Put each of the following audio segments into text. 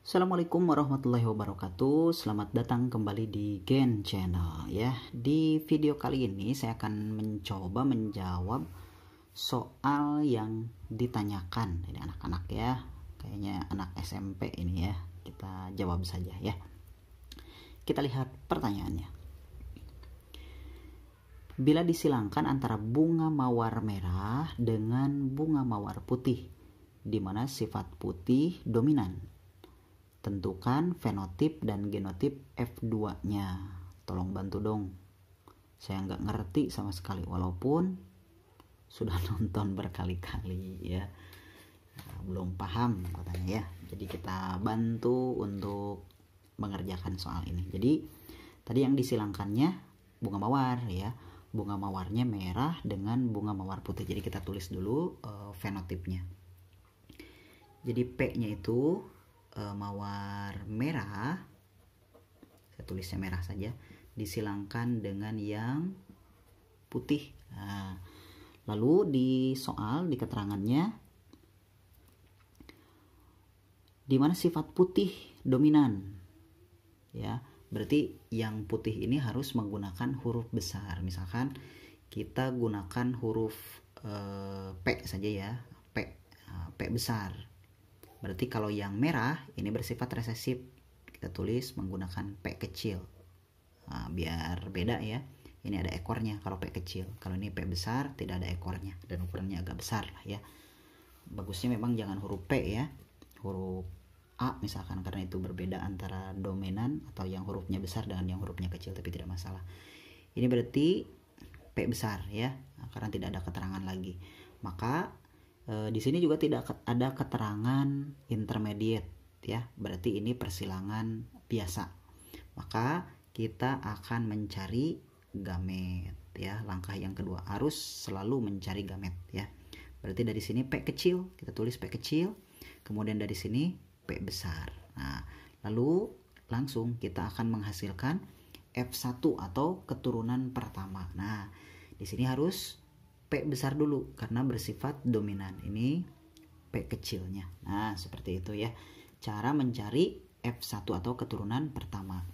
Assalamualaikum warahmatullahi wabarakatuh. Selamat datang kembali di Gen Channel ya. Di video kali ini saya akan mencoba menjawab soal yang ditanyakan dari anak-anak ya. Kayaknya anak SMP ini ya. Kita jawab saja ya. Kita lihat pertanyaannya. Bila disilangkan antara bunga mawar merah dengan bunga mawar putih, di mana sifat putih dominan, tentukan fenotip dan genotip F2-nya. Tolong bantu dong. Saya nggak ngerti sama sekali walaupun sudah nonton berkali-kali ya. Belum paham katanya ya. Jadi kita bantu untuk mengerjakan soal ini. Jadi tadi yang disilangkannya bunga mawar ya. Bunga mawarnya merah dengan bunga mawar putih. Jadi kita tulis dulu fenotipnya. Jadi P-nya itu mawar merah, saya tulisnya merah saja, disilangkan dengan yang putih. Nah, lalu di soal, di keterangannya, di mana sifat putih dominan, ya, berarti yang putih ini harus menggunakan huruf besar. Misalkan kita gunakan huruf P saja ya, P besar. Berarti kalau yang merah ini bersifat resesif, kita tulis menggunakan P kecil. Nah, biar beda ya. Ini ada ekornya kalau P kecil. Kalau ini P besar tidak ada ekornya dan ukurannya agak besar lah ya. Bagusnya memang jangan huruf P ya. Huruf A misalkan, karena itu berbeda antara dominan atau yang hurufnya besar dengan yang hurufnya kecil, tapi tidak masalah. Ini berarti P besar ya, karena tidak ada keterangan lagi. Maka di sini juga tidak ada keterangan intermediate ya, berarti ini persilangan biasa. Maka kita akan mencari gamet ya. Langkah yang kedua harus selalu mencari gamet ya. Berarti dari sini P kecil, kita tulis P kecil, kemudian dari sini P besar. Nah, lalu langsung kita akan menghasilkan F1 atau keturunan pertama. Nah, di sini harus P besar dulu karena bersifat dominan. Ini P kecilnya. Nah, seperti itu ya. Cara mencari F1 atau keturunan pertama.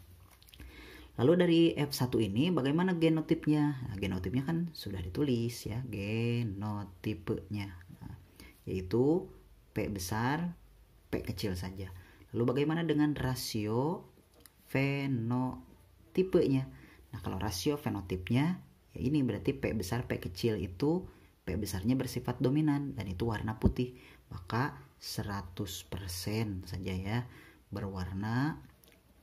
Lalu dari F1 ini bagaimana genotipnya? Nah, genotipnya kan sudah ditulis ya, genotipenya. Nah, yaitu P besar, P kecil saja. Lalu bagaimana dengan rasio fenotipenya? Nah, kalau rasio fenotipnya ya ini berarti P besar P kecil itu P besarnya bersifat dominan dan itu warna putih, maka 100% saja ya berwarna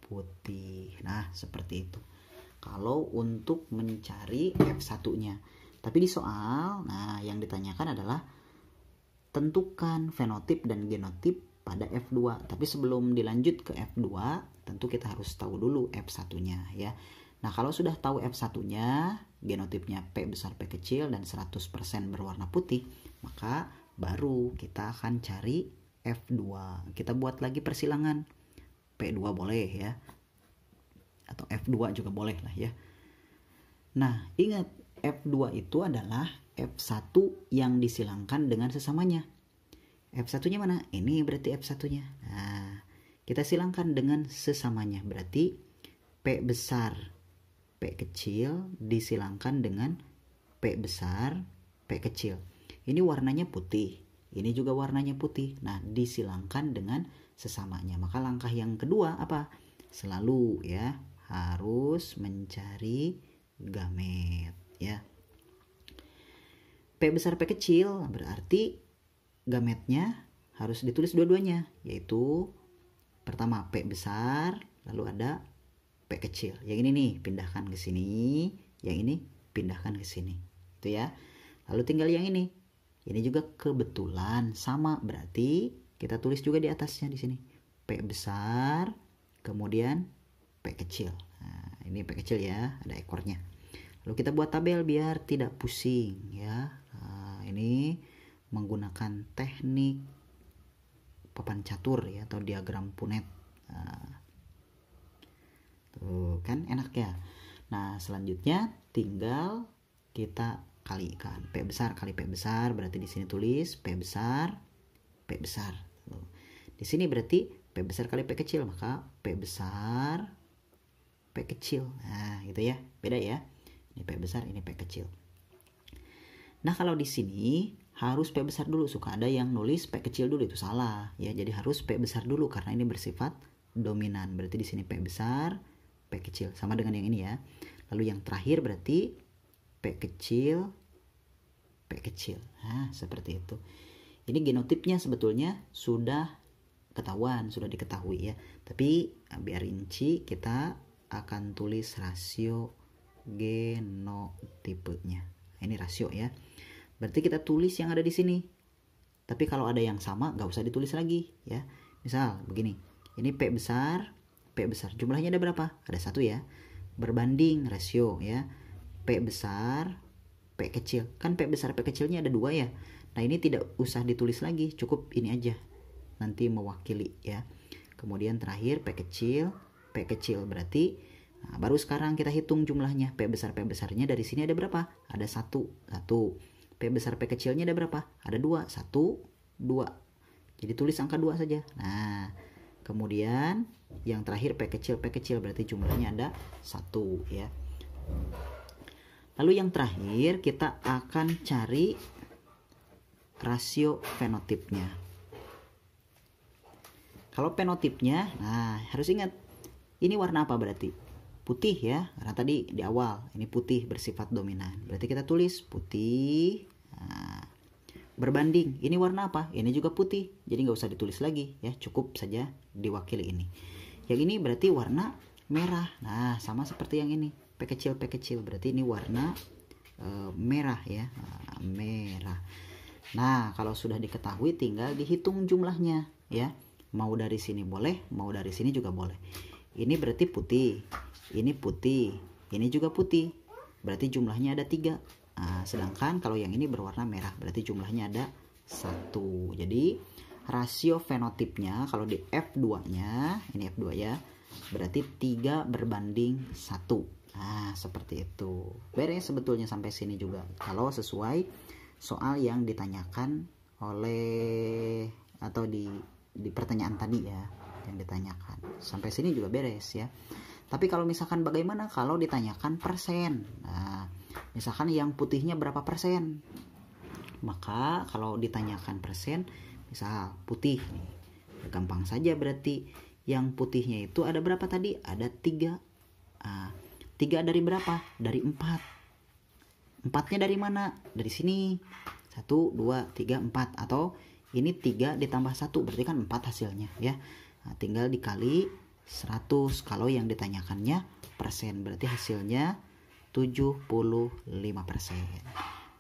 putih. Nah, seperti itu kalau untuk mencari F1-nya. Tapi di soal, nah yang ditanyakan adalah tentukan fenotip dan genotip pada F2. Tapi sebelum dilanjut ke F2, tentu kita harus tahu dulu F1-nya ya. Nah, kalau sudah tahu F1-nya, genotipnya P besar P kecil dan 100% berwarna putih, maka baru kita akan cari F2. Kita buat lagi persilangan. P2 boleh ya. Atau F2 juga boleh lah ya. Nah, ingat F2 itu adalah F1 yang disilangkan dengan sesamanya. F1-nya mana? Ini berarti F1-nya. Nah, kita silangkan dengan sesamanya. Berarti P besar P kecil disilangkan dengan P besar P kecil. Ini warnanya putih, ini juga warnanya putih. Nah, disilangkan dengan sesamanya. Maka langkah yang kedua apa? Selalu ya harus mencari gamet ya. P besar P kecil berarti gametnya harus ditulis dua-duanya, yaitu pertama P besar, lalu ada P kecil. Yang ini nih pindahkan ke sini, yang ini pindahkan ke sini. Itu ya. Lalu tinggal yang ini. Ini juga kebetulan sama, berarti kita tulis juga di atasnya di sini. P besar, kemudian P kecil. Nah, ini P kecil ya, ada ekornya. Lalu kita buat tabel biar tidak pusing ya. Nah, ini menggunakan teknik papan catur ya atau diagram Punnett. Nah, tuh kan enak ya. Nah, selanjutnya tinggal kita kalikan. P besar kali P besar berarti di sini tulis P besar P besar. Tuh. Di sini berarti P besar kali P kecil, maka P besar P kecil. Nah gitu ya, beda ya, ini P besar, ini P kecil. Nah kalau di sini harus P besar dulu, suka ada yang nulis P kecil dulu, itu salah ya. Jadi harus P besar dulu karena ini bersifat dominan. Berarti di sini P besar P kecil, sama dengan yang ini ya. Lalu yang terakhir berarti P kecil P kecil. Nah seperti itu. Ini genotipnya sebetulnya sudah ketahuan, sudah diketahui ya. Tapi biar rinci kita akan tulis rasio genotipenya. Ini rasio ya. Berarti kita tulis yang ada di sini. Tapi kalau ada yang sama nggak usah ditulis lagi ya. Misal begini, ini P besar, jumlahnya ada berapa? Ada 1 ya. Berbanding rasio ya. P besar P kecil. Kan P besar P kecilnya ada 2 ya. Nah ini tidak usah ditulis lagi, cukup ini aja. Nanti mewakili ya. Kemudian terakhir P kecil berarti baru sekarang kita hitung jumlahnya. P besarnya dari sini ada berapa? Ada 1. P besar P kecilnya ada berapa? Ada 2. 1, 2. Jadi tulis angka 2 saja. Nah, kemudian yang terakhir P kecil berarti jumlahnya ada 1 ya. Lalu yang terakhir kita akan cari rasio fenotipnya. Kalau fenotipnya, nah harus ingat ini warna apa berarti? Putih ya, karena tadi di awal ini putih bersifat dominan. Berarti kita tulis putih. Nah, berbanding, ini warna apa? Ini juga putih, jadi nggak usah ditulis lagi ya, cukup saja diwakili ini. Yang ini berarti warna merah. Nah sama seperti yang ini, P kecil, berarti ini warna merah ya, merah. Nah kalau sudah diketahui tinggal dihitung jumlahnya ya. Mau dari sini boleh, mau dari sini juga boleh. Ini berarti putih, ini putih, ini juga putih. Berarti jumlahnya ada 3. Nah, sedangkan kalau yang ini berwarna merah berarti jumlahnya ada 1. Jadi rasio fenotipnya kalau di F2-nya, ini F2 ya, berarti 3 berbanding 1. Nah seperti itu. Beres sebetulnya sampai sini juga. Kalau sesuai soal yang ditanyakan oleh atau di pertanyaan tadi ya, yang ditanyakan. Sampai sini juga beres ya. Tapi kalau misalkan bagaimana kalau ditanyakan persen? Nah, misalkan yang putihnya berapa persen? Maka kalau ditanyakan persen, misal putih nih, gampang saja berarti yang putihnya itu ada berapa tadi? Ada 3. 3 dari berapa? Dari 4. 4-nya dari mana? Dari sini. 1, 2, 3, 4. Atau ini 3 ditambah 1 berarti kan 4 hasilnya ya. Nah, tinggal dikali 100. Kalau yang ditanyakannya persen berarti hasilnya 75%.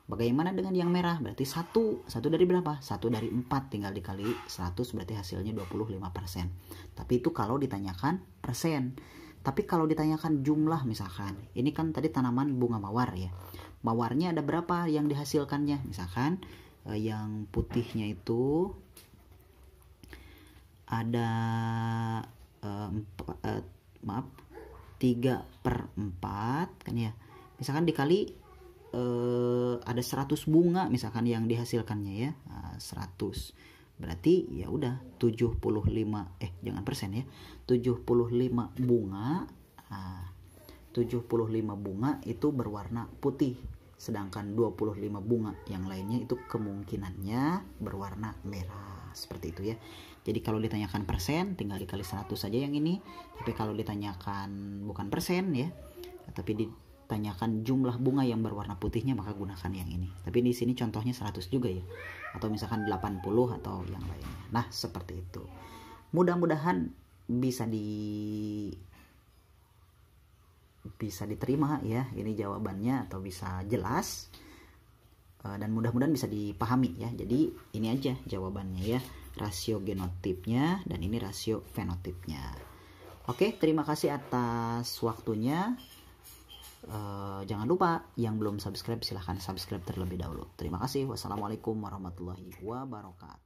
Bagaimana dengan yang merah? Berarti 1 dari berapa? 1 dari 4 tinggal dikali 100 berarti hasilnya 25%. Tapi itu kalau ditanyakan persen. Tapi kalau ditanyakan jumlah misalkan, ini kan tadi tanaman bunga mawar ya. Mawarnya ada berapa yang dihasilkannya? Misalkan yang putihnya itu ada 3/4 kan ya. Misalkan dikali ada 100 bunga misalkan yang dihasilkannya ya. 100. Berarti ya udah 75 jangan persen ya. 75 bunga. 75 bunga itu berwarna putih. Sedangkan 25 bunga yang lainnya itu kemungkinannya berwarna merah. Seperti itu ya. Jadi kalau ditanyakan persen tinggal dikali 100 saja yang ini. Tapi kalau ditanyakan bukan persen ya, tapi ditanyakan jumlah bunga yang berwarna putihnya maka gunakan yang ini. Tapi di sini contohnya 100 juga ya. Atau misalkan 80 atau yang lainnya. Nah, seperti itu. Mudah-mudahan bisa diterima ya ini jawabannya, atau bisa jelas dan mudah-mudahan bisa dipahami ya. Jadi ini aja jawabannya ya, rasio genotipnya dan ini rasio fenotipnya. Oke, terima kasih atas waktunya. Jangan lupa yang belum subscribe silahkan subscribe terlebih dahulu. Terima kasih. Wassalamualaikum warahmatullahi wabarakatuh.